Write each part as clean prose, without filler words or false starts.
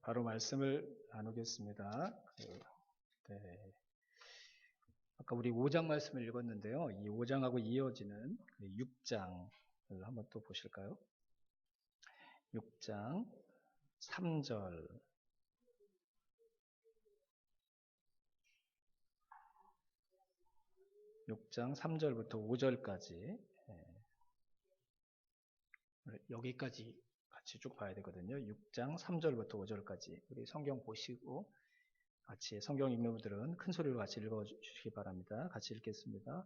바로 말씀을 나누겠습니다. 네. 아까 우리 5장 말씀을 읽었는데요. 이 5장하고 이어지는 6장을 한번 또 보실까요? 6장 3절. 6장 3절부터 5절까지. 여기까지 같이 쭉 봐야 되거든요. 6장 3절부터 5절까지. 우리 성경 보시고 같이 성경 읽는 분들은 큰 소리로 같이 읽어주시기 바랍니다. 같이 읽겠습니다.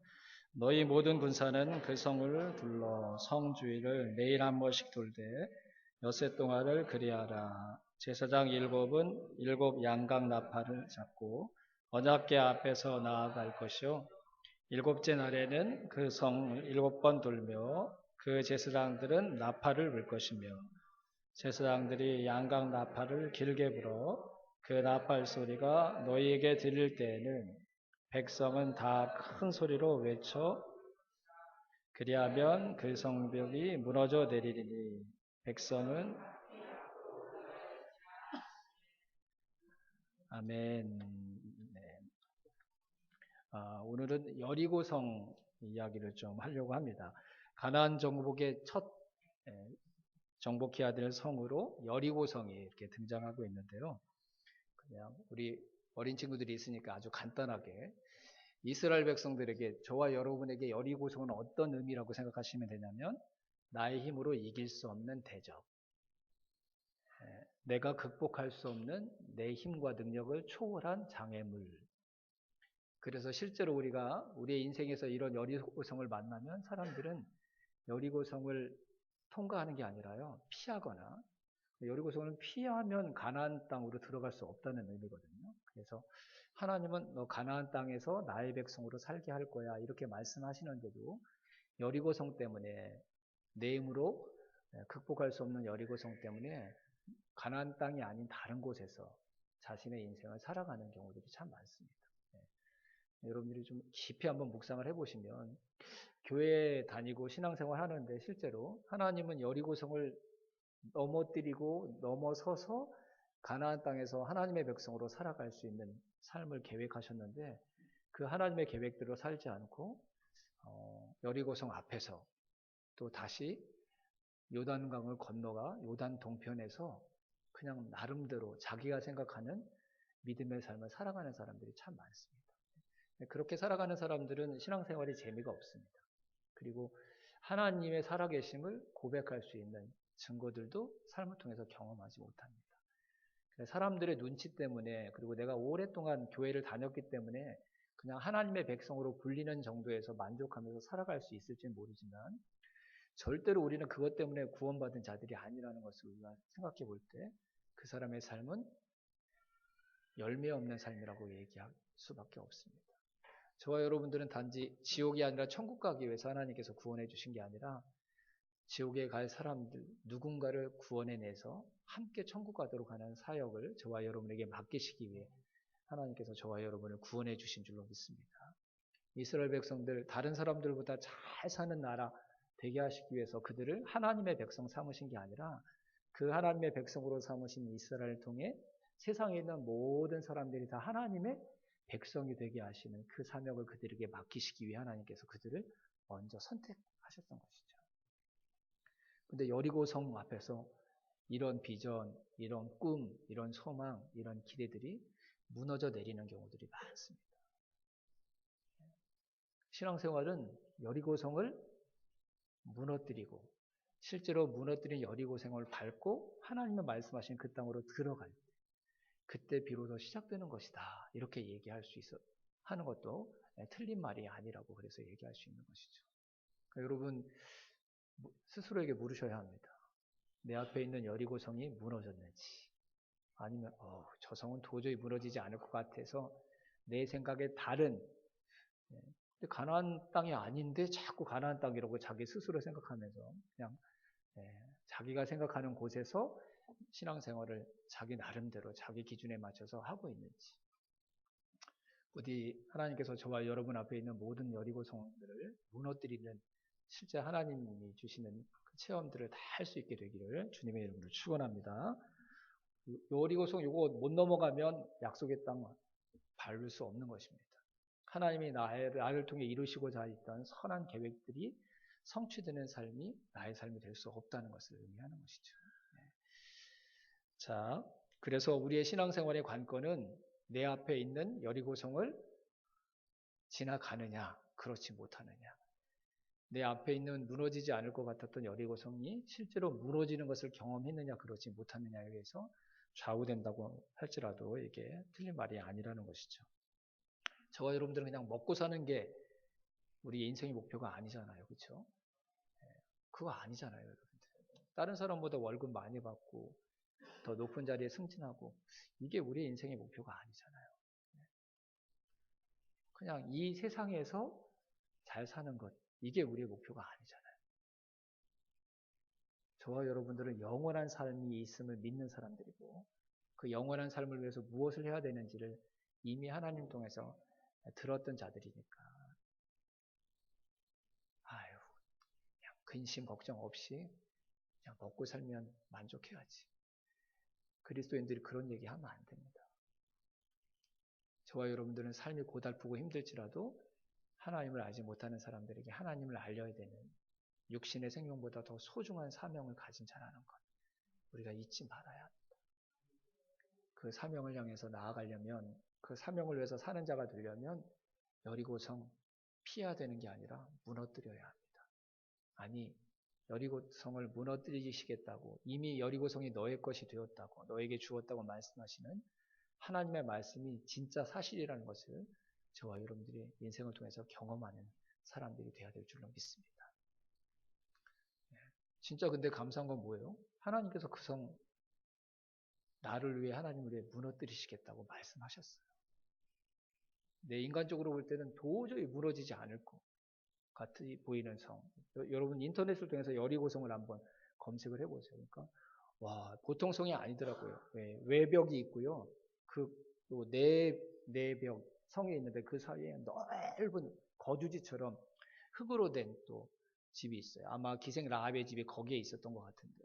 너희 모든 군사는 그 성을 둘러 성주위를 매일 한 번씩 돌되 엿새 동안을 그리하라. 제사장 일곱은 일곱 양각 나팔을 잡고 언약궤 앞에서 나아갈 것이요 일곱째 날에는 그 성을 7번 돌며 그 제사장들은 나팔을 불 것이며 제사장들이 양각 나팔을 길게 불어 그 나팔 소리가 너희에게 들릴 때에는 백성은 다 큰 소리로 외쳐 그리하면 그 성벽이 무너져 내리리니 백성은 아멘. 네. 오늘은 여리고성 이야기를 좀 하려고 합니다. 가나안 정복의 첫 정복해야 될 성으로 여리고성이 이렇게 등장하고 있는데요. 그냥 우리 어린 친구들이 있으니까 아주 간단하게 이스라엘 백성들에게 저와 여러분에게 여리고성은 어떤 의미라고 생각하시면 되냐면 나의 힘으로 이길 수 없는 대적, 내가 극복할 수 없는 내 힘과 능력을 초월한 장애물. 그래서 실제로 우리가 우리의 인생에서 이런 여리고성을 만나면 사람들은 여리고성을 통과하는 게 아니라요 피하거나 여리고성을 피하면 가나안 땅으로 들어갈 수 없다는 의미거든요. 그래서 하나님은 너 가나안 땅에서 나의 백성으로 살게 할 거야 이렇게 말씀하시는데도 여리고성 때문에 내 힘으로 극복할 수 없는 여리고성 때문에 가나안 땅이 아닌 다른 곳에서 자신의 인생을 살아가는 경우들이 참 많습니다. 여러분들이 좀 깊이 한번 묵상을 해보시면 교회에 다니고 신앙생활 하는데 실제로 하나님은 여리고성을 넘어뜨리고 넘어서서 가나안 땅에서 하나님의 백성으로 살아갈 수 있는 삶을 계획하셨는데 그 하나님의 계획대로 살지 않고 여리고성 앞에서 또 다시 요단강을 건너가 요단 동편에서 그냥 나름대로 자기가 생각하는 믿음의 삶을 살아가는 사람들이 참 많습니다. 그렇게 살아가는 사람들은 신앙생활이 재미가 없습니다. 그리고 하나님의 살아계심을 고백할 수 있는 증거들도 삶을 통해서 경험하지 못합니다. 사람들의 눈치 때문에 그리고 내가 오랫동안 교회를 다녔기 때문에 그냥 하나님의 백성으로 불리는 정도에서 만족하면서 살아갈 수 있을지 모르지만 절대로 우리는 그것 때문에 구원받은 자들이 아니라는 것을 우리가 생각해 볼 때 그 사람의 삶은 열매 없는 삶이라고 얘기할 수밖에 없습니다. 저와 여러분들은 단지 지옥이 아니라 천국 가기 위해서 하나님께서 구원해 주신 게 아니라 지옥에 갈 사람들 누군가를 구원해내서 함께 천국 가도록 하는 사역을 저와 여러분에게 맡기시기 위해 하나님께서 저와 여러분을 구원해 주신 줄로 믿습니다. 이스라엘 백성들 다른 사람들보다 잘 사는 나라 되게 하시기 위해서 그들을 하나님의 백성 삼으신 게 아니라 그 하나님의 백성으로 삼으신 이스라엘을 통해 세상에 있는 모든 사람들이 다 하나님의 백성이 되게 하시는 그 사명을 그들에게 맡기시기 위해 하나님께서 그들을 먼저 선택하셨던 것이죠. 근데 여리고성 앞에서 이런 비전, 이런 꿈, 이런 소망, 이런 기대들이 무너져 내리는 경우들이 많습니다. 신앙생활은 여리고성을 무너뜨리고 실제로 무너뜨린 여리고성을 밟고 하나님의 말씀하신 그 땅으로 들어갈 때 그때 비로소 시작되는 것이다. 이렇게 얘기할 수 있어 하는 것도 틀린 말이 아니라고 그래서 얘기할 수 있는 것이죠. 그러니까 여러분 스스로에게 물으셔야 합니다. 내 앞에 있는 여리고성이 무너졌는지 아니면 저 성은 도저히 무너지지 않을 것 같아서 내 생각에 다른 가나안 땅이 아닌데 자꾸 가나안 땅이라고 자기 스스로 생각하면서 그냥 자기가 생각하는 곳에서 신앙생활을 자기 나름대로 자기 기준에 맞춰서 하고 있는지 부디 하나님께서 저와 여러분 앞에 있는 모든 여리고성들을 무너뜨리는 실제 하나님이 주시는 그 체험들을 다 할 수 있게 되기를 주님의 이름으로 축원합니다. 여리고성 요거 못 넘어가면 약속의 땅 밟을 수 없는 것입니다. 하나님이 나를 통해 이루시고자 했던 선한 계획들이 성취되는 삶이 나의 삶이 될 수 없다는 것을 의미하는 것이죠. 자, 그래서 우리의 신앙생활의 관건은 내 앞에 있는 여리고성을 지나가느냐, 그렇지 못하느냐. 내 앞에 있는 무너지지 않을 것 같았던 여리고성이 실제로 무너지는 것을 경험했느냐, 그렇지 못하느냐에 의해서 좌우된다고 할지라도 이게 틀린 말이 아니라는 것이죠. 저와 여러분들은 그냥 먹고 사는 게 우리 인생의 목표가 아니잖아요. 그렇죠? 그거 아니잖아요, 여러분들. 다른 사람보다 월급 많이 받고 더 높은 자리에 승진하고 이게 우리의 인생의 목표가 아니잖아요. 그냥 이 세상에서 잘 사는 것, 이게 우리의 목표가 아니잖아요. 저와 여러분들은 영원한 삶이 있음을 믿는 사람들이고 그 영원한 삶을 위해서 무엇을 해야 되는지를 이미 하나님 통해서 들었던 자들이니까 아유, 그냥 근심 걱정 없이 그냥 먹고 살면 만족해야지. 그리스도인들이 그런 얘기하면 안 됩니다. 저와 여러분들은 삶이 고달프고 힘들지라도 하나님을 알지 못하는 사람들에게 하나님을 알려야 되는 육신의 생명보다 더 소중한 사명을 가진 자라는 것. 우리가 잊지 말아야 합니다. 그 사명을 향해서 나아가려면 그 사명을 위해서 사는 자가 되려면 여리고성 피해야 되는 게 아니라 무너뜨려야 합니다. 아니 여리고성을 무너뜨리시겠다고 이미 여리고성이 너의 것이 되었다고 너에게 주었다고 말씀하시는 하나님의 말씀이 진짜 사실이라는 것을 저와 여러분들이 인생을 통해서 경험하는 사람들이 되어야 될 줄로 믿습니다. 진짜 근데 감사한 건 뭐예요? 하나님께서 그 성 나를 위해 하나님을 위해 무너뜨리시겠다고 말씀하셨어요. 내 인간적으로 볼 때는 도저히 무너지지 않을 것 같이 보이는 성. 여러분 인터넷을 통해서 여리고성을 한번 검색을 해보세요. 그러니까 와 보통 성이 아니더라고요. 외벽이 있고요. 또 내벽 성이 있는데 그 사이에 넓은 거주지처럼 흙으로 된 또 집이 있어요. 아마 기생 라합의 집이 거기에 있었던 것 같은데.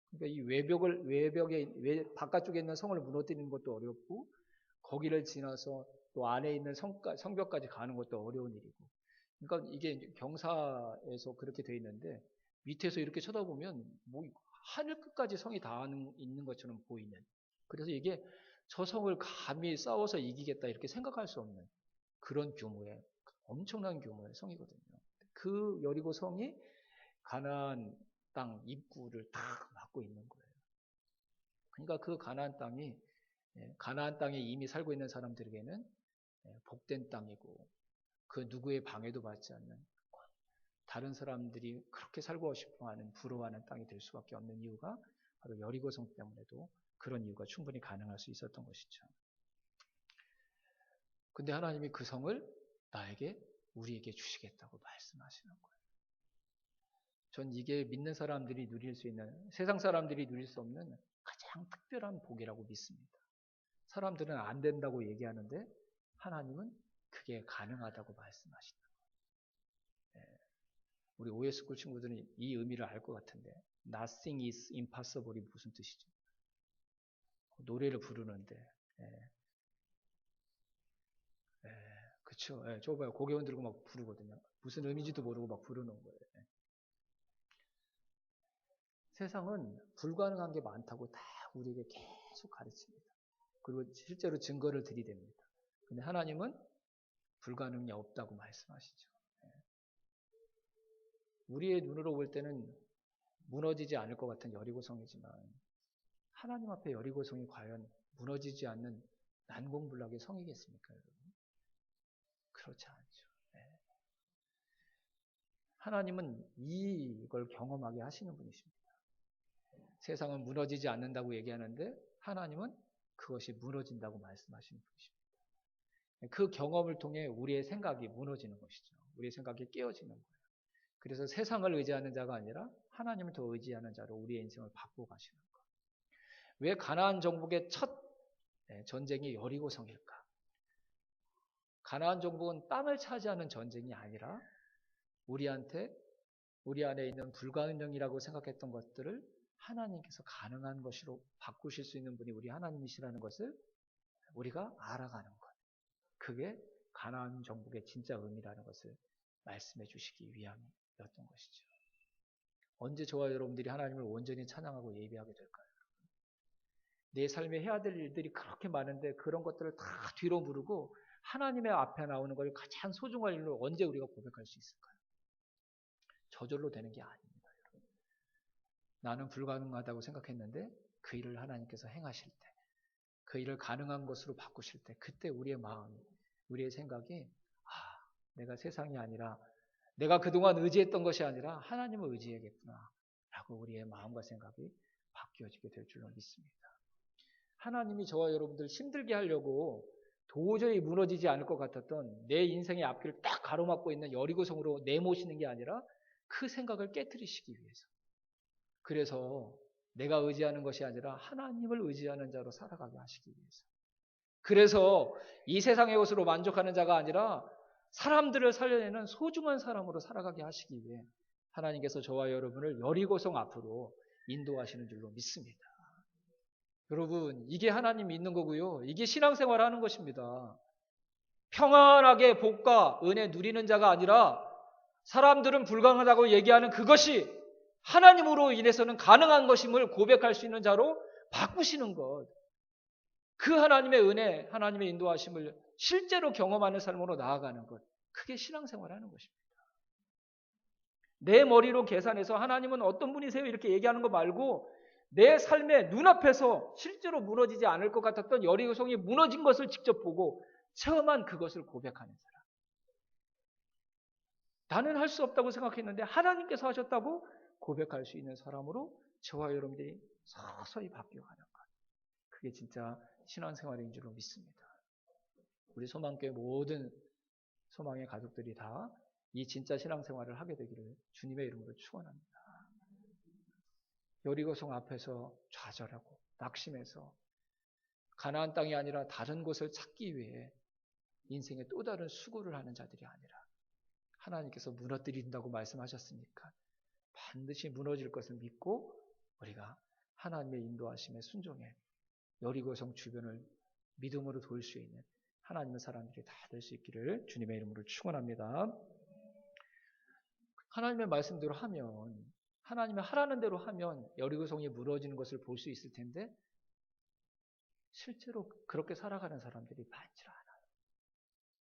그러니까 이 외벽의 바깥쪽에 있는 성을 무너뜨리는 것도 어렵고 거기를 지나서 또 안에 있는 성벽까지 가는 것도 어려운 일이고. 그러니까 이게 경사에서 그렇게 돼 있는데 밑에서 이렇게 쳐다보면 뭐 하늘 끝까지 성이 다 있는 것처럼 보이는. 그래서 이게 저 성을 감히 싸워서 이기겠다 이렇게 생각할 수 없는 그런 규모의 엄청난 규모의 성이거든요. 그 여리고 성이 가나안 땅 입구를 딱 막고 있는 거예요. 그러니까 그 가나안 땅에 이미 살고 있는 사람들에게는 복된 땅이고 그 누구의 방해도 받지 않는 다른 사람들이 그렇게 살고 싶어하는 부러워하는 땅이 될 수밖에 없는 이유가 바로 여리고성 때문에도 그런 이유가 충분히 가능할 수 있었던 것이죠. 근데 하나님이 그 성을 우리에게 주시겠다고 말씀하시는 거예요. 전 이게 믿는 사람들이 누릴 수 있는, 세상 사람들이 누릴 수 없는 가장 특별한 복이라고 믿습니다. 사람들은 안 된다고 얘기하는데 하나님은 그게 가능하다고 말씀하시는 거예요. 우리 OSSchool 친구들은 이 의미를 알 것 같은데 Nothing is impossible이 무슨 뜻이죠? 노래를 부르는데 그쵸. 저거 봐요. 고개 흔들고 막 부르거든요. 무슨 의미인지도 모르고 막 부르는 거예요. 세상은 불가능한 게 많다고 다 우리에게 계속 가르칩니다. 그리고 실제로 증거를 들이댑니다. 근데 하나님은 불가능이 없다고 말씀하시죠. 우리의 눈으로 볼 때는 무너지지 않을 것 같은 여리고성이지만 하나님 앞에 여리고성이 과연 무너지지 않는 난공불락의 성이겠습니까, 여러분? 그렇지 않죠. 하나님은 이걸 경험하게 하시는 분이십니다. 세상은 무너지지 않는다고 얘기하는데 하나님은 그것이 무너진다고 말씀하시는 분이십니다. 그 경험을 통해 우리의 생각이 무너지는 것이죠. 우리의 생각이 깨어지는 거예요. 그래서 세상을 의지하는 자가 아니라 하나님을 더 의지하는 자로 우리의 인생을 바꾸어 가시는 거예요. 왜 가나안 정복의 첫 전쟁이 여리고성일까? 가나안 정복은 땅을 차지하는 전쟁이 아니라 우리 안에 있는 불가능이라고 생각했던 것들을 하나님께서 가능한 것으로 바꾸실 수 있는 분이 우리 하나님이시라는 것을 우리가 알아가는 것. 그게 가나안 정복의 진짜 의미라는 것을 말씀해 주시기 위함이었던 것이죠. 언제 저와 여러분들이 하나님을 온전히 찬양하고 예배하게 될까요? 내 삶에 해야 될 일들이 그렇게 많은데 그런 것들을 다 뒤로 무르고 하나님의 앞에 나오는 걸 가장 소중한 일로 언제 우리가 고백할 수 있을까요? 저절로 되는 게 아닙니다. 나는 불가능하다고 생각했는데 그 일을 하나님께서 행하실 때, 그 일을 가능한 것으로 바꾸실 때, 그때 우리의 마음이, 우리의 생각이 내가 세상이 아니라 내가 그동안 의지했던 것이 아니라 하나님을 의지해야겠구나 라고 우리의 마음과 생각이 바뀌어지게 될 줄로 믿습니다. 하나님이 저와 여러분들 힘들게 하려고 도저히 무너지지 않을 것 같았던 내 인생의 앞길을 딱 가로막고 있는 여리고성으로 내모시는 게 아니라 그 생각을 깨트리시기 위해서, 그래서 내가 의지하는 것이 아니라 하나님을 의지하는 자로 살아가게 하시기 위해서, 그래서 이 세상의 것으로 만족하는 자가 아니라 사람들을 살려내는 소중한 사람으로 살아가게 하시기 위해 하나님께서 저와 여러분을 여리고성 앞으로 인도하시는 줄로 믿습니다. 여러분, 이게 하나님 믿는 거고요. 이게 신앙생활 하는 것입니다. 평안하게 복과 은혜 누리는 자가 아니라 사람들은 불가능하다고 얘기하는 그것이 하나님으로 인해서는 가능한 것임을 고백할 수 있는 자로 바꾸시는 것. 그 하나님의 은혜, 하나님의 인도하심을 실제로 경험하는 삶으로 나아가는 것. 그게 신앙생활 하는 것입니다. 내 머리로 계산해서 하나님은 어떤 분이세요? 이렇게 얘기하는 거 말고 내 삶의 눈앞에서 실제로 무너지지 않을 것 같았던 여리고성이 무너진 것을 직접 보고 체험한 그것을 고백하는 사람. 나는 할 수 없다고 생각했는데 하나님께서 하셨다고 고백할 수 있는 사람으로 저와 여러분들이 서서히 바뀌어가는 것. 그게 진짜 신앙생활인 줄로 믿습니다. 우리 소망교회 모든 소망의 가족들이 다 이 진짜 신앙생활을 하게 되기를 주님의 이름으로 축원합니다. 여리고성 앞에서 좌절하고 낙심해서 가나안 땅이 아니라 다른 곳을 찾기 위해 인생의 또 다른 수고를 하는 자들이 아니라 하나님께서 무너뜨린다고 말씀하셨으니까 반드시 무너질 것을 믿고 우리가 하나님의 인도하심에 순종해 여리고성 주변을 믿음으로 돌 수 있는 하나님의 사람들이 다 될 수 있기를 주님의 이름으로 축원합니다. 하나님의 말씀대로 하면, 하나님의 하라는 대로 하면 여리고성이 무너지는 것을 볼 수 있을 텐데 실제로 그렇게 살아가는 사람들이 많지 않아요.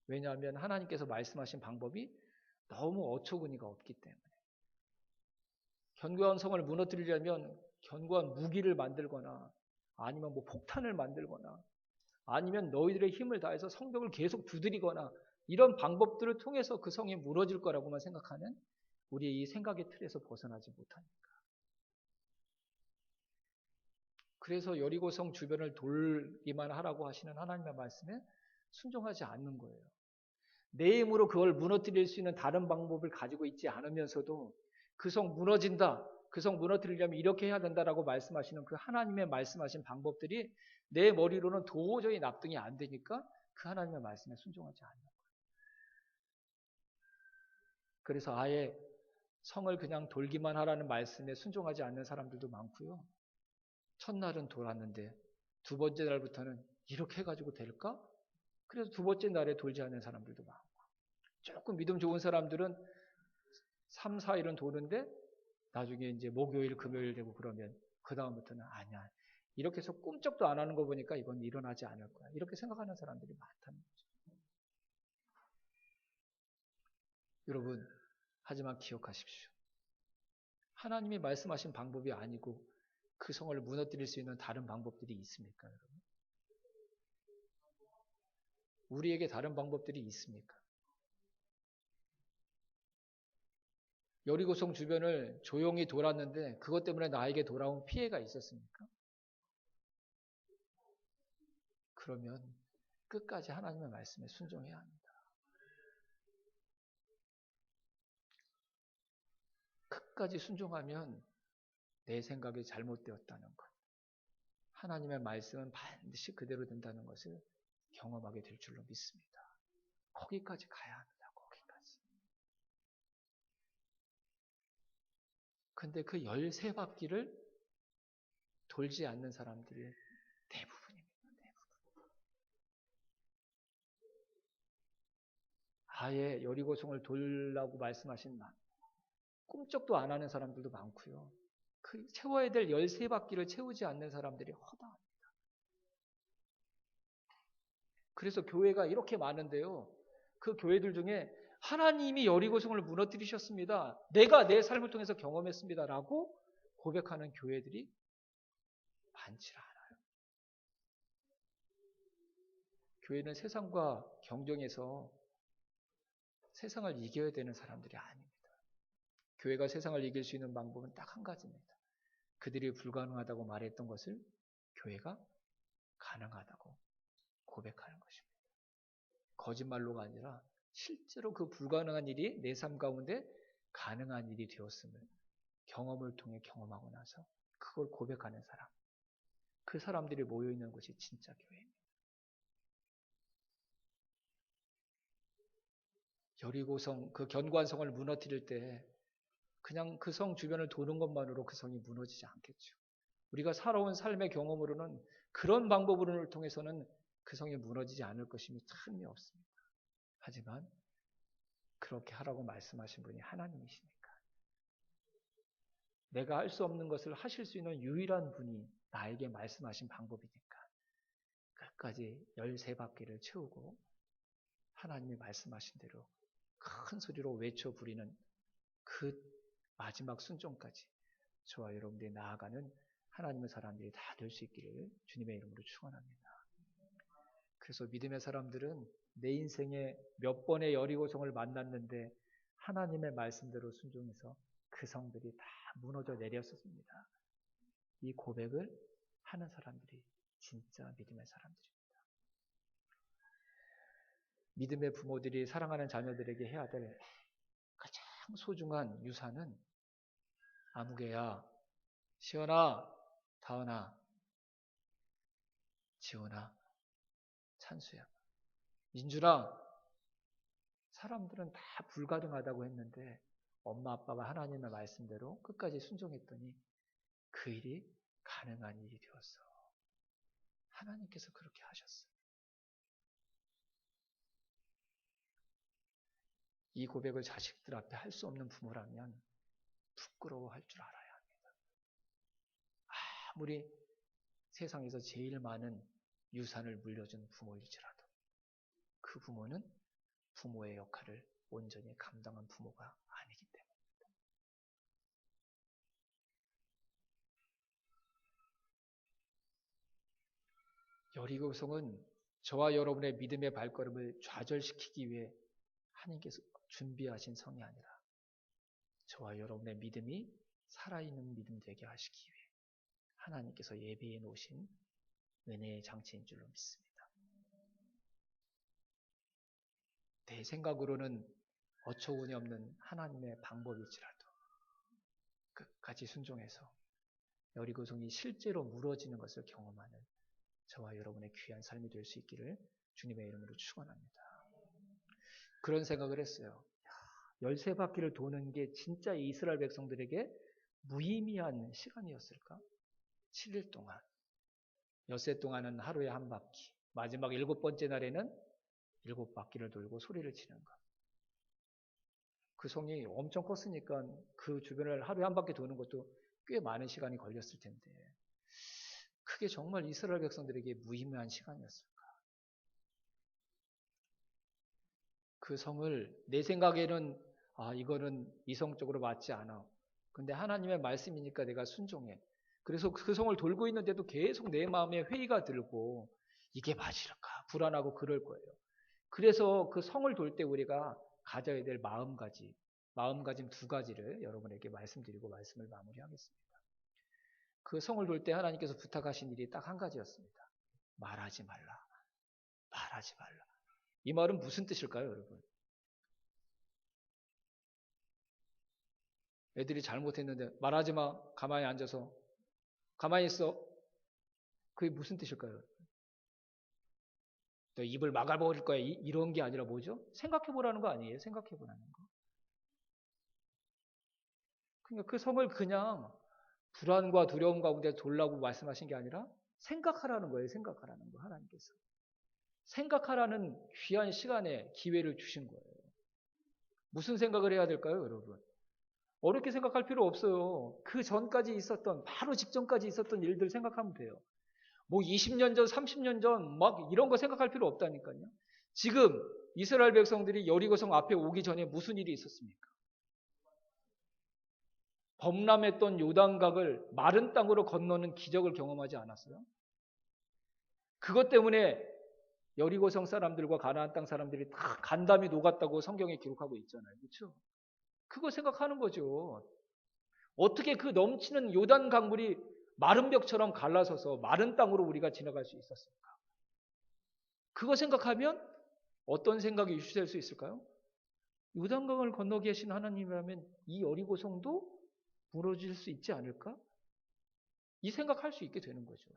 왜냐하면 하나님께서 말씀하신 방법이 너무 어처구니가 없기 때문에. 견고한 성을 무너뜨리려면 견고한 무기를 만들거나 아니면 폭탄을 만들거나 아니면 너희들의 힘을 다해서 성벽을 계속 두드리거나 이런 방법들을 통해서 그 성이 무너질 거라고만 생각하는 우리의 이 생각의 틀에서 벗어나지 못하니까. 그래서 여리고성 주변을 돌기만 하라고 하시는 하나님의 말씀에 순종하지 않는 거예요. 내 힘으로 그걸 무너뜨릴 수 있는 다른 방법을 가지고 있지 않으면서도 그 성 무너진다, 그 성 무너뜨리려면 이렇게 해야 된다라고 말씀하시는 그 하나님의 말씀하신 방법들이 내 머리로는 도저히 납득이 안 되니까 그 하나님의 말씀에 순종하지 않는 거예요. 그래서 아예 성을 그냥 돌기만 하라는 말씀에 순종하지 않는 사람들도 많고요. 첫날은 돌았는데 두 번째 날부터는 이렇게 해가지고 될까? 그래서 두 번째 날에 돌지 않는 사람들도 많고, 조금 믿음 좋은 사람들은 3, 4일은 도는데 나중에 이제 목요일, 금요일 되고 그러면 그 다음부터는 아니야. 이렇게 해서 꿈쩍도 안 하는 거 보니까 이건 일어나지 않을 거야. 이렇게 생각하는 사람들이 많다는 거죠. 여러분, 하지만 기억하십시오. 하나님이 말씀하신 방법이 아니고 그 성을 무너뜨릴 수 있는 다른 방법들이 있습니까, 여러분? 우리에게 다른 방법들이 있습니까? 여리고성 주변을 조용히 돌았는데 그것 때문에 나에게 돌아온 피해가 있었습니까? 그러면 끝까지 하나님의 말씀에 순종해야 합니다. 끝까지 순종하면 내 생각이 잘못되었다는 것, 하나님의 말씀은 반드시 그대로 된다는 것을 경험하게 될 줄로 믿습니다. 거기까지 가야 합니다. 거기까지. 근데 그 13바퀴를 돌지 않는 사람들이 대부분입니다. 대부분. 아예 여리고성을 돌라고 말씀하신 꿈쩍도 안 하는 사람들도 많고요. 그 채워야 될 13바퀴를 채우지 않는 사람들이 허다합니다. 그래서 교회가 이렇게 많은데요. 그 교회들 중에 하나님이 여리고성을 무너뜨리셨습니다. 내가 내 삶을 통해서 경험했습니다. 라고 고백하는 교회들이 많지 않아요. 교회는 세상과 경쟁해서 세상을 이겨야 되는 사람들이 아닙니다. 교회가 세상을 이길 수 있는 방법은 딱 한 가지입니다. 그들이 불가능하다고 말했던 것을 교회가 가능하다고 고백하는 것입니다. 거짓말로가 아니라 실제로 그 불가능한 일이 내 삶 가운데 가능한 일이 되었음을 경험을 통해 경험하고 나서 그걸 고백하는 사람. 그 사람들이 모여있는 곳이 진짜 교회입니다. 여리고성, 그 견고한성을 무너뜨릴 때 그냥 그 성 주변을 도는 것만으로 그 성이 무너지지 않겠죠. 우리가 살아온 삶의 경험으로는 그런 방법을 통해서는 그 성이 무너지지 않을 것임이 참이 없습니다. 하지만 그렇게 하라고 말씀하신 분이 하나님이시니까. 내가 할 수 없는 것을 하실 수 있는 유일한 분이 나에게 말씀하신 방법이니까 끝까지 13바퀴를 채우고 하나님이 말씀하신 대로 큰 소리로 외쳐 부리는 그 마지막 순종까지 저와 여러분들이 나아가는 하나님의 사람들이 다 될 수 있기를 주님의 이름으로 축원합니다. 그래서 믿음의 사람들은 내 인생에 몇 번의 여리고성을 만났는데 하나님의 말씀대로 순종해서 그 성들이 다 무너져 내렸었습니다. 이 고백을 하는 사람들이 진짜 믿음의 사람들입니다. 믿음의 부모들이 사랑하는 자녀들에게 해야 될 가장 소중한 유산은 아무개야, 시연아, 다은아, 지훈아, 찬수야, 민준아, 사람들은 다 불가능하다고 했는데 엄마 아빠가 하나님의 말씀대로 끝까지 순종했더니 그 일이 가능한 일이 되었어. 하나님께서 그렇게 하셨어요. 이 고백을 자식들 앞에 할 수 없는 부모라면 부끄러워할 줄 알아야 합니다. 아무리 세상에서 제일 많은 유산을 물려준 부모일지라도 그 부모는 부모의 역할을 온전히 감당한 부모가 아니기 때문입니다. 여리고성은 저와 여러분의 믿음의 발걸음을 좌절시키기 위해 하나님께서 준비하신 성이 아니라 저와 여러분의 믿음이 살아있는 믿음 되게 하시기 위해 하나님께서 예비해 놓으신 은혜의 장치인 줄로 믿습니다. 내 생각으로는 어처구니 없는 하나님의 방법일지라도 끝까지 순종해서 여리고성이 실제로 무너지는 것을 경험하는 저와 여러분의 귀한 삶이 될 수 있기를 주님의 이름으로 축원합니다. 그런 생각을 했어요. 13바퀴를 도는 게 진짜 이스라엘 백성들에게 무의미한 시간이었을까? 7일 동안. 엿새 동안은 하루에 한 바퀴. 마지막 7번째 날에는 7바퀴를 돌고 소리를 치는 것. 그 성이 엄청 컸으니까 그 주변을 하루에 한 바퀴 도는 것도 꽤 많은 시간이 걸렸을 텐데 그게 정말 이스라엘 백성들에게 무의미한 시간이었을까? 그 성을 내 생각에는 이거는 이성적으로 맞지 않아. 근데 하나님의 말씀이니까 내가 순종해. 그래서 그 성을 돌고 있는데도 계속 내 마음에 회의가 들고 이게 맞을까? 불안하고 그럴 거예요. 그래서 그 성을 돌 때 우리가 가져야 될 마음가짐 2가지를 여러분에게 말씀드리고 말씀을 마무리하겠습니다. 그 성을 돌 때 하나님께서 부탁하신 일이 딱 한 가지였습니다. 말하지 말라. 말하지 말라. 이 말은 무슨 뜻일까요, 여러분? 애들이 잘못했는데 말하지 마. 가만히 앉아서. 가만히 있어. 그게 무슨 뜻일까요? 너 입을 막아버릴 거야. 이런 게 아니라 뭐죠? 생각해보라는 거 아니에요? 생각해보라는 거. 그러니까 그 성을 그냥 불안과 두려움 가운데 돌라고 말씀하신 게 아니라 생각하라는 거예요. 생각하라는 거 하나님께서. 생각하라는 귀한 시간에 기회를 주신 거예요. 무슨 생각을 해야 될까요, 여러분? 어렵게 생각할 필요 없어요. 그 전까지 있었던, 바로 직전까지 있었던 일들 생각하면 돼요. 뭐 20년 전, 30년 전, 막 이런 거 생각할 필요 없다니까요. 지금 이스라엘 백성들이 여리고성 앞에 오기 전에 무슨 일이 있었습니까? 범람했던 요단강을 마른 땅으로 건너는 기적을 경험하지 않았어요? 그것 때문에 여리고성 사람들과 가나안 땅 사람들이 다 간담이 녹았다고 성경에 기록하고 있잖아요. 그렇죠? 그거 생각하는 거죠. 어떻게 그 넘치는 요단 강물이 마른 벽처럼 갈라서서 마른 땅으로 우리가 지나갈 수 있었을까? 그거 생각하면 어떤 생각이 유추될 수 있을까요? 요단강을 건너 계신 하나님이라면 이 여리고성도 무너질 수 있지 않을까? 이 생각할 수 있게 되는 거죠.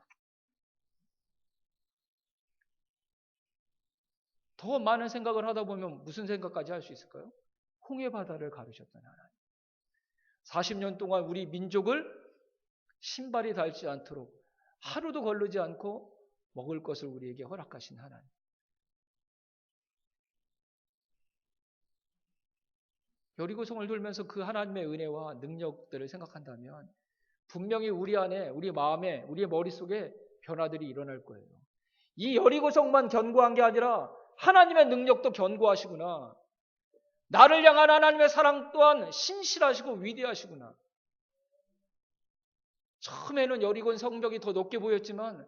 더 많은 생각을 하다 보면 무슨 생각까지 할 수 있을까요? 홍해 바다를 가르셨던 하나님. 40년 동안 우리 민족을 신발이 닳지 않도록 하루도 걸르지 않고 먹을 것을 우리에게 허락하신 하나님. 여리고성을 돌면서 그 하나님의 은혜와 능력들을 생각한다면 분명히 우리 안에, 우리 마음에, 우리의 머릿속에 변화들이 일어날 거예요. 이 여리고성만 견고한 게 아니라 하나님의 능력도 견고하시구나. 나를 향한 하나님의 사랑 또한 신실하시고 위대하시구나. 처음에는 여리고 성벽이 더 높게 보였지만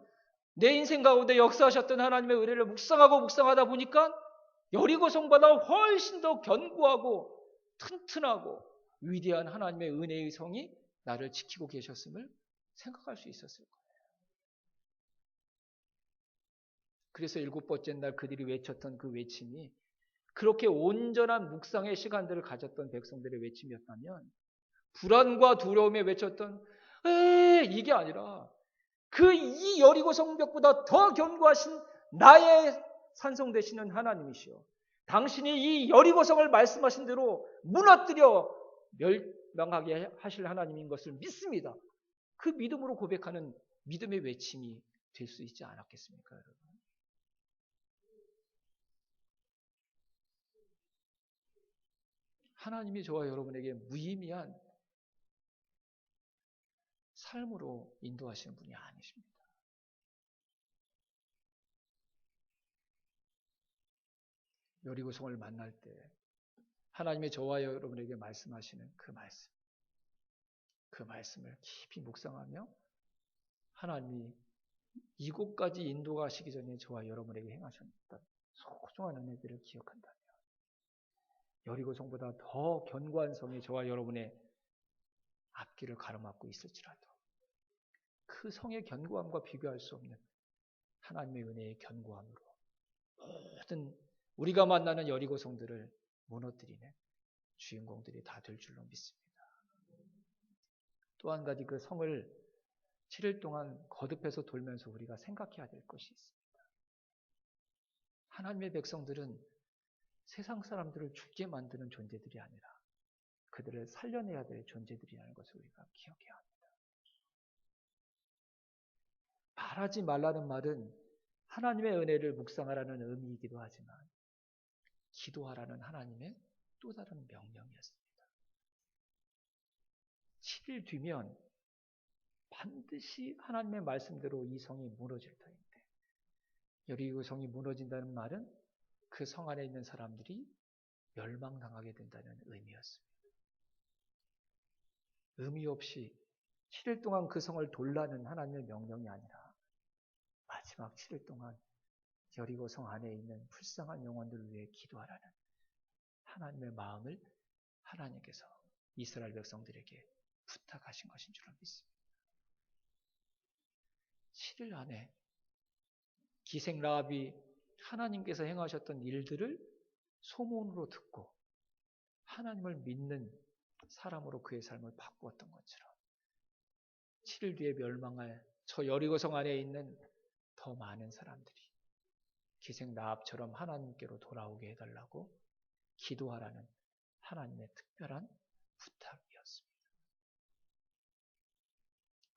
내 인생 가운데 역사하셨던 하나님의 은혜를 묵상하고 묵상하다 보니까 여리고 성보다 훨씬 더 견고하고 튼튼하고 위대한 하나님의 은혜의 성이 나를 지키고 계셨음을 생각할 수 있었을 거예요. 그래서 7번째 날 그들이 외쳤던 그 외침이 그렇게 온전한 묵상의 시간들을 가졌던 백성들의 외침이었다면 불안과 두려움에 외쳤던 이게 아니라 그 이 여리고 성벽보다 더 견고하신 나의 산성 되시는 하나님이시여, 당신이 이 여리고성을 말씀하신 대로 무너뜨려 멸망하게 하실 하나님인 것을 믿습니다. 그 믿음으로 고백하는 믿음의 외침이 될 수 있지 않았겠습니까, 여러분? 하나님이 저와 여러분에게 무의미한 삶으로 인도하시는 분이 아니십니다. 여리고성을 만날 때 하나님의 저와 여러분에게 말씀하시는 그 말씀을 깊이 묵상하며 하나님이 이곳까지 인도하시기 전에 저와 여러분에게 행하셨던 소중한 은혜들을 기억한다면 여리고성보다 더 견고한 성이 저와 여러분의 앞길을 가로막고 있을지라도 그 성의 견고함과 비교할 수 없는 하나님의 은혜의 견고함으로 모든 우리가 만나는 여리고성들을 무너뜨리는 주인공들이 다 될 줄로 믿습니다. 또 한 가지 그 성을 7일 동안 거듭해서 돌면서 우리가 생각해야 될 것이 있습니다. 하나님의 백성들은 세상 사람들을 죽게 만드는 존재들이 아니라 그들을 살려내야 될 존재들이라는 것을 우리가 기억해야 합니다. 말하지 말라는 말은 하나님의 은혜를 묵상하라는 의미이기도 하지만 기도하라는 하나님의 또 다른 명령이었습니다. 7일 뒤면 반드시 하나님의 말씀대로 이 성이 무너질 터인데 여리고 성이 무너진다는 말은 그 성 안에 있는 사람들이 멸망당하게 된다는 의미였습니다. 의미 없이 7일 동안 그 성을 돌라는 하나님의 명령이 아니라 마지막 7일 동안 여리고 성 안에 있는 불쌍한 영혼들을 위해 기도하라는 하나님의 마음을 하나님께서 이스라엘 백성들에게 부탁하신 것인 줄로 믿습니다. 7일 안에 기생 라합이 하나님께서 행하셨던 일들을 소문으로 듣고 하나님을 믿는 사람으로 그의 삶을 바꾸었던 것처럼 7일 뒤에 멸망할 저 여리고성 안에 있는 더 많은 사람들이 기생 라합처럼 하나님께로 돌아오게 해달라고 기도하라는 하나님의 특별한 부탁이었습니다.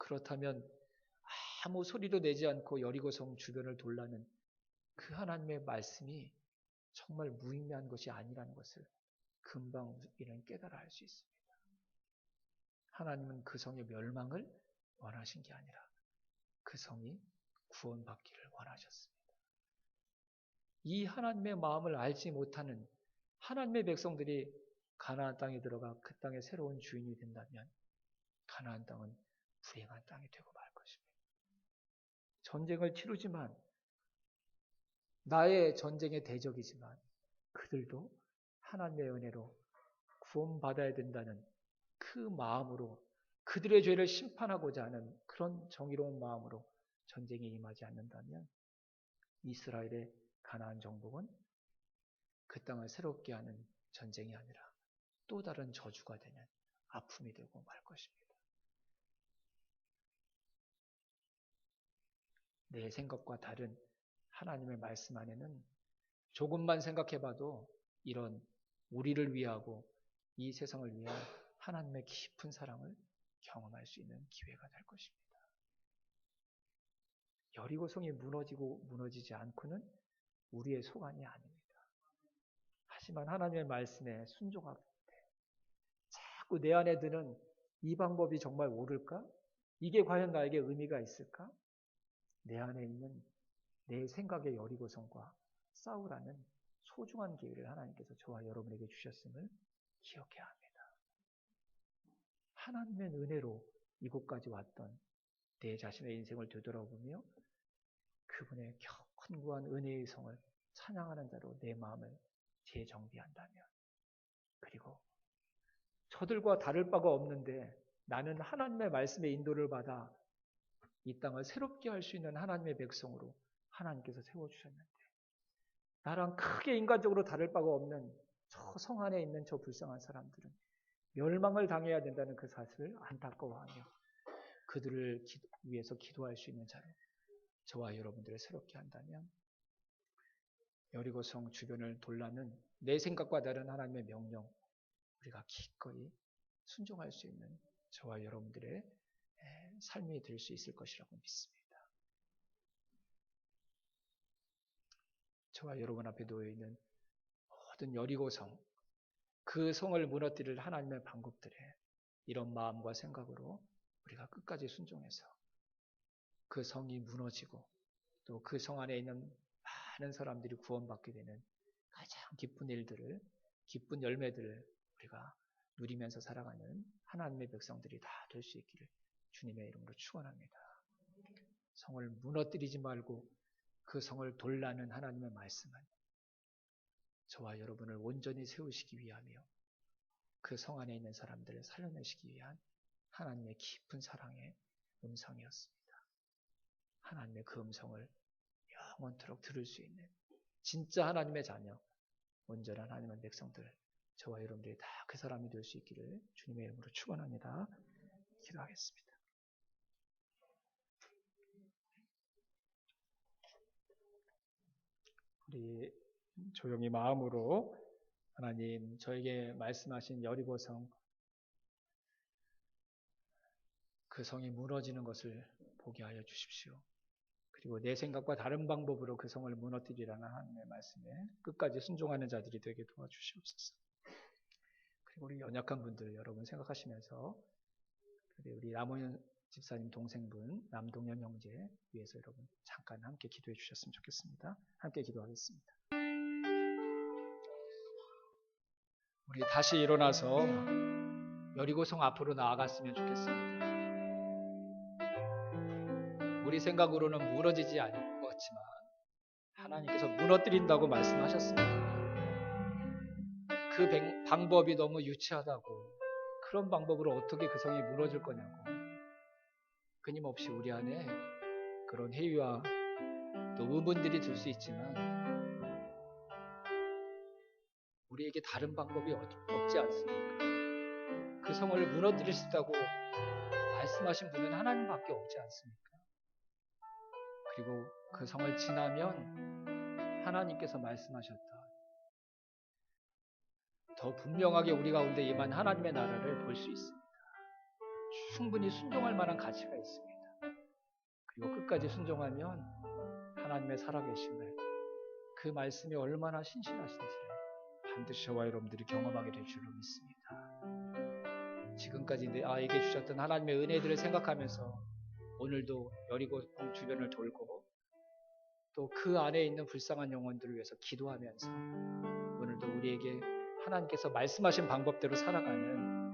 그렇다면 아무 소리도 내지 않고 여리고성 주변을 돌라는 그 하나님의 말씀이 정말 무의미한 것이 아니라는 것을 금방 우리는 깨달아 알 수 있습니다. 하나님은 그 성의 멸망을 원하신 게 아니라 그 성이 구원받기를 원하셨습니다. 이 하나님의 마음을 알지 못하는 하나님의 백성들이 가나안 땅에 들어가 그 땅의 새로운 주인이 된다면 가나안 땅은 불행한 땅이 되고 말 것입니다. 전쟁을 치르지만 나의 전쟁의 대적이지만 그들도 하나님의 은혜로 구원받아야 된다는 그 마음으로 그들의 죄를 심판하고자 하는 그런 정의로운 마음으로 전쟁에 임하지 않는다면 이스라엘의 가나안 정복은 그 땅을 새롭게 하는 전쟁이 아니라 또 다른 저주가 되는 아픔이 되고 말 것입니다. 내 생각과 다른 하나님의 말씀 안에는 조금만 생각해봐도 이런 우리를 위하고 이 세상을 위한 하나님의 깊은 사랑을 경험할 수 있는 기회가 될 것입니다. 여리고성이 무너지지 않고는 우리의 소관이 아닙니다. 하지만 하나님의 말씀에 순종할 때 자꾸 내 안에 드는 이 방법이 정말 옳을까? 이게 과연 나에게 의미가 있을까? 내 안에 있는 내 생각의 여리고성과 싸우라는 소중한 기회를 하나님께서 저와 여러분에게 주셨음을 기억해야 합니다. 하나님의 은혜로 이곳까지 왔던 내 자신의 인생을 되돌아보며 그분의 견고한 은혜의 성을 찬양하는 자로 내 마음을 재정비한다면, 그리고 저들과 다를 바가 없는데 나는 하나님의 말씀의 인도를 받아 이 땅을 새롭게 할 수 있는 하나님의 백성으로 하나님께서 세워주셨는데 나랑 크게 인간적으로 다를 바가 없는 저 성 안에 있는 저 불쌍한 사람들은 멸망을 당해야 된다는 그 사실을 안타까워하며 그들을 위해서 기도할 수 있는 자로 저와 여러분들을 새롭게 한다면 여리고성 주변을 돌라는 내 생각과 다른 하나님의 명령 우리가 기꺼이 순종할 수 있는 저와 여러분들의 삶이 될 수 있을 것이라고 믿습니다. 저와 여러분 앞에 놓여있는 모든 여리고성, 그 성을 무너뜨릴 하나님의 방법들에 이런 마음과 생각으로 우리가 끝까지 순종해서 그 성이 무너지고 또 그 성 안에 있는 많은 사람들이 구원받게 되는 가장 기쁜 일들을, 기쁜 열매들을 우리가 누리면서 살아가는 하나님의 백성들이 다 될 수 있기를 주님의 이름으로 축원합니다. 성을 무너뜨리지 말고 그 성을 돌라는 하나님의 말씀은 저와 여러분을 온전히 세우시기 위하며 그 성 안에 있는 사람들을 살려내시기 위한 하나님의 깊은 사랑의 음성이었습니다. 하나님의 그 음성을 영원토록 들을 수 있는 진짜 하나님의 자녀, 온전한 하나님의 백성들, 저와 여러분들이 다 그 사람이 될 수 있기를 주님의 이름으로 축원합니다. 기도하겠습니다. 우리 조용히 마음으로 하나님 저에게 말씀하신 여리고성, 그 성이 무너지는 것을 보게 하여 주십시오. 그리고 내 생각과 다른 방법으로 그 성을 무너뜨리라는 하나님의 말씀에 끝까지 순종하는 자들이 되게 도와주시옵소서. 그리고 우리 연약한 분들 여러분 생각하시면서 우리 남호연 집사님 동생분 남동현 형제 위해서 여러분 잠깐 함께 기도해 주셨으면 좋겠습니다. 함께 기도하겠습니다. 우리 다시 일어나서 여리고성 앞으로 나아갔으면 좋겠습니다. 우리 생각으로는 무너지지 않을 것 같지만 하나님께서 무너뜨린다고 말씀하셨습니다. 그 방법이 너무 유치하다고, 그런 방법으로 어떻게 그 성이 무너질 거냐고, 끊임없이 우리 안에 그런 회의와 또 의문들이 들 수 있지만 우리에게 다른 방법이 없지 않습니까? 그 성을 무너뜨릴 수 있다고 말씀하신 분은 하나님밖에 없지 않습니까? 그리고 그 성을 지나면 하나님께서 말씀하셨다. 더 분명하게 우리 가운데 임한 하나님의 나라를 볼 수 있습니다. 충분히 순종할 만한 가치가 있습니다. 그리고 끝까지 순종하면 하나님의 살아계심을, 그 말씀이 얼마나 신실하신지를 반드시 저와 여러분들이 경험하게 될 줄로 믿습니다. 지금까지 나에게 주셨던 하나님의 은혜들을 생각하면서 오늘도 여리고 주변을 돌고 또 그 안에 있는 불쌍한 영혼들을 위해서 기도하면서 오늘도 우리에게 하나님께서 말씀하신 방법대로 살아가는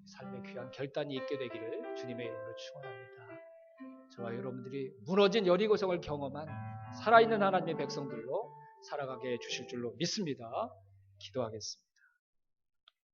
삶의 귀한 결단이 있게 되기를 주님의 이름으로 축원합니다. 저와 여러분들이 무너진 여리고성을 경험한 살아있는 하나님의 백성들로 살아가게 해주실 줄로 믿습니다. 기도하겠습니다.